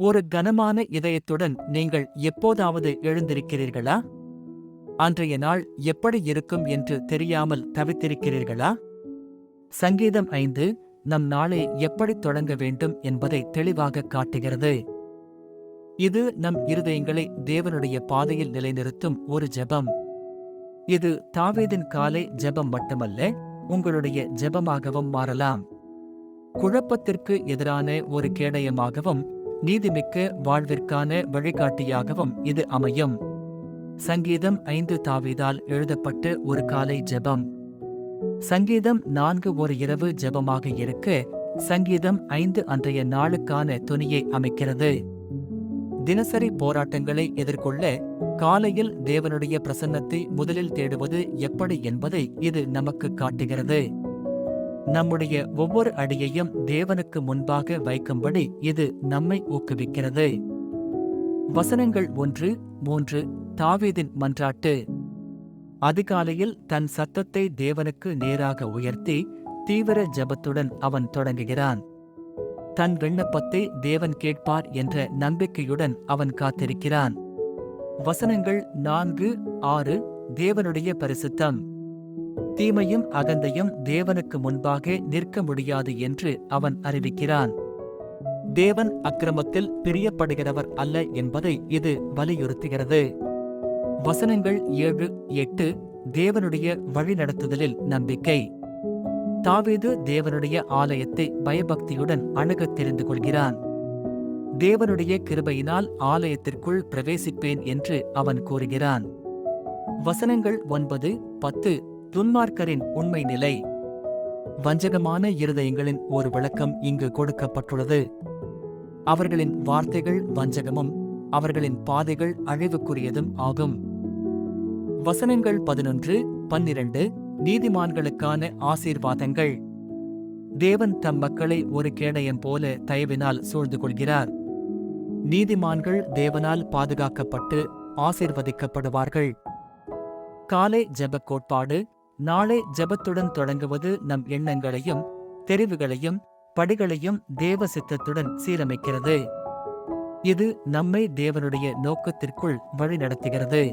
ஒரு கனமான இதயத்துடன் நீங்கள் எப்போதாவது எழுந்திருக்கிறீர்களா? அன்றைய நாள் எப்படி இருக்கும் என்று தெரியாமல் தவித்திருக்கிறீர்களா? சங்கீதம் 5 நம் நாளை எப்படி தொடங்க வேண்டும் என்பதை தெளிவாக காட்டுகிறது. இது நம் இருதயங்களை தேவனுடைய பாதையில் நிலைநிறுத்தும் ஒரு ஜெபம். இது தாவீதின் காலை ஜெபம் மட்டுமல்ல, உங்களுடைய ஜெபமாகவும் மாறலாம். குழப்பத்திற்கு எதிரான ஒரு கேடயமாகவும், நீதிமிக்க வாழ்விற்கான வழிகாட்டியாகவும் இது அமையும். சங்கீதம் 5 தாவீதால் எழுதப்பட்ட ஒரு காலை ஜெபம். சங்கீதம் 4 ஒரு இரவு ஜெபமாக இருக்க, சங்கீதம் 5 அன்றைய நாளுக்கான தொனியை அமைக்கிறது. தினசரி போராட்டங்களை எதிர்கொள்ள காலையில் தேவனுடைய பிரசன்னத்தை முதலில் தேடுவது எப்படி என்பதை இது நமக்கு காட்டுகிறது. நம்முடைய ஒவ்வொரு அடியையும் தேவனுக்கு முன்பாக வைக்கும்படி இது நம்மை ஊக்குவிக்கிறது. வசனங்கள் 1-3 தாவீதின் மன்றாட்டு. அதிகாலையில் தன் சத்தத்தை தேவனுக்கு நேராக உயர்த்தி தீவிர ஜெபத்துடன் அவன் தொடங்குகிறான். தன் விண்ணப்பத்தை தேவன் கேட்பார் என்ற நம்பிக்கையுடன் அவன் காத்திருக்கிறான். வசனங்கள் 4-6 தேவனுடைய பரிசுத்தம். தீமையும் அகந்தையும் தேவனுக்கு முன்பாக நிற்க முடியாது என்று அவன் அறிவிக்கிறான். தேவன் அக்கிரமத்தில் பிரியப்படுகிறவர் அல்ல என்பதை இது வலியுறுத்துகிறது. வசனங்கள் 7-8 தேவனுடைய வழிநடத்துதலில் நம்பிக்கை. தாவீது தேவனுடைய ஆலயத்தை பயபக்தியுடன் அணுகத் தெரிந்து கொள்கிறான். தேவனுடைய கிருபையினால் ஆலயத்திற்குள் பிரவேசிப்பேன் என்று அவன் கூறுகிறான். வசனங்கள் 9-10 துன்மார்க்கரின் உண்மை நிலை. வஞ்சகமான இருதயங்களின் ஒரு விளக்கம் இங்கு கொடுக்கப்பட்டுள்ளது. அவர்களின் வார்த்தைகள் வஞ்சகமும் அவர்களின் பாதைகள் அழிவுக்குரியதும் ஆகும். வசனங்கள் 11-12 நீதிமான்களுக்கான ஆசீர்வாதங்கள். தேவன் தம் மக்களை ஒரு கேடயம் போல தயவினால் சூழ்ந்து கொள்கிறார். நீதிமான்கள் தேவனால் பாதுகாக்கப்பட்டு ஆசீர்வதிக்கப்படுவார்கள். காலை ஜெபக் கோட்பாடு. நாளை ஜெபத்துடன் தொடங்குவது நம் எண்ணங்களையும் தெரிவுகளையும் படிகளையும் தேவ சித்தத்துடன் சீரமைக்கிறது. இது நம்மை தேவனுடைய நோக்கத்திற்குள் வழிநடத்துகிறது.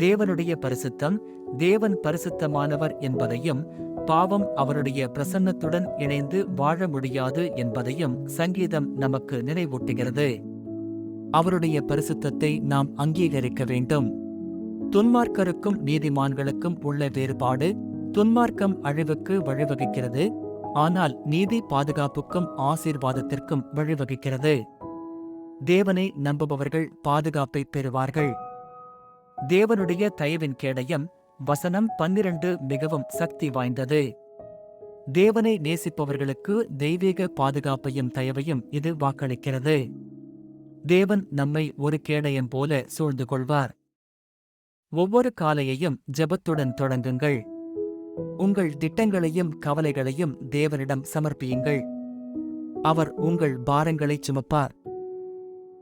தேவனுடைய பரிசுத்தம். தேவன் பரிசுத்தமானவர் என்பதையும் பாவம் அவருடைய பிரசன்னத்துடன் இணைந்து வாழ முடியாது என்பதையும் சங்கீதம் நமக்கு நினைவூட்டுகிறது. அவருடைய பரிசுத்தத்தை நாம் அங்கீகரிக்க வேண்டும். துன்மார்க்கருக்கும் நீதிமான்களுக்கும் உள்ள வேறுபாடு. துன்மார்க்கம் அழிவுக்கு வழிவகுக்கிறது, ஆனால் நீதி பாதுகாப்புக்கும் ஆசீர்வாதத்திற்கும் வழிவகுக்கிறது. தேவனை நம்புபவர்கள் பாதுகாப்பை பெறுவார்கள். தேவனுடைய தயவின் கேடயம். வசனம் 12 மிகவும் சக்தி வாய்ந்தது. தேவனை நேசிப்பவர்களுக்கு தெய்வீக பாதுகாப்பையும் தயவையும் இது வாக்களிக்கிறது. தேவன் நம்மை ஒரு கேடயம் போல சூழ்ந்து கொள்வார். ஒவ்வொரு காலையையும் ஜெபத்துடன் தொடங்குங்கள். உங்கள் திட்டங்களையும் கவலைகளையும் தேவனிடம் சமர்ப்பியுங்கள். அவர் உங்கள் பாரங்களைச் சுமப்பார்.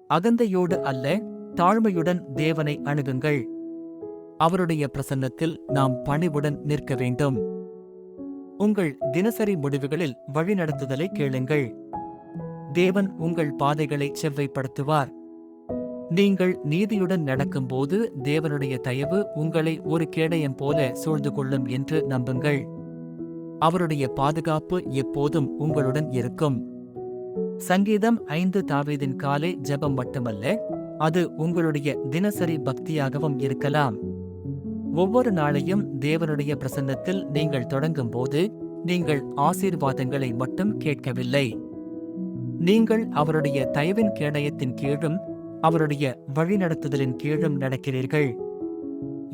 அகந்தையோடு அல்ல, தாழ்மையுடன் தேவனை அணுகுங்கள். அவருடைய பிரசன்னத்தில் நாம் பணிவுடன் நிற்க வேண்டும். உங்கள் தினசரி முடிவுகளில் வழிநடத்துதலை கேளுங்கள். தேவன் உங்கள் பாதைகளை செவ்வைப்படுத்துவார். நீங்கள் நீதியுடன் நடக்கும்போது தேவனுடைய தயவு உங்களை ஒரு கேடயம் போல சூழ்ந்து கொள்ளும் என்று நம்புங்கள். அவருடைய பாதுகாப்பு எப்போதும் உங்களுடன் இருக்கும். சங்கீதம் 5 தாவீதின் காலை ஜெபம் மட்டுமல்ல, அது உங்களுடைய தினசரி பக்தியாகவும் இருக்கலாம். ஒவ்வொரு நாளையும் தேவனுடைய பிரசன்னத்தில் நீங்கள் தொடங்கும்போது நீங்கள் ஆசீர்வாதங்களை மட்டும் கேட்கவில்லை. நீங்கள் அவருடைய தயவின் கேடயத்தின் கீழும் அவருடைய வழிநடத்துதலின் கீழும் நடக்கிறீர்கள்.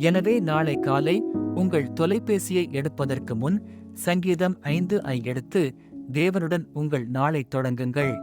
எனவே நாளை காலை உங்கள் தொலைபேசியை எடுப்பதற்கு முன் சங்கீதம் 5 ஐ எடுத்து தேவனுடன் உங்கள் நாளை தொடங்குங்கள்.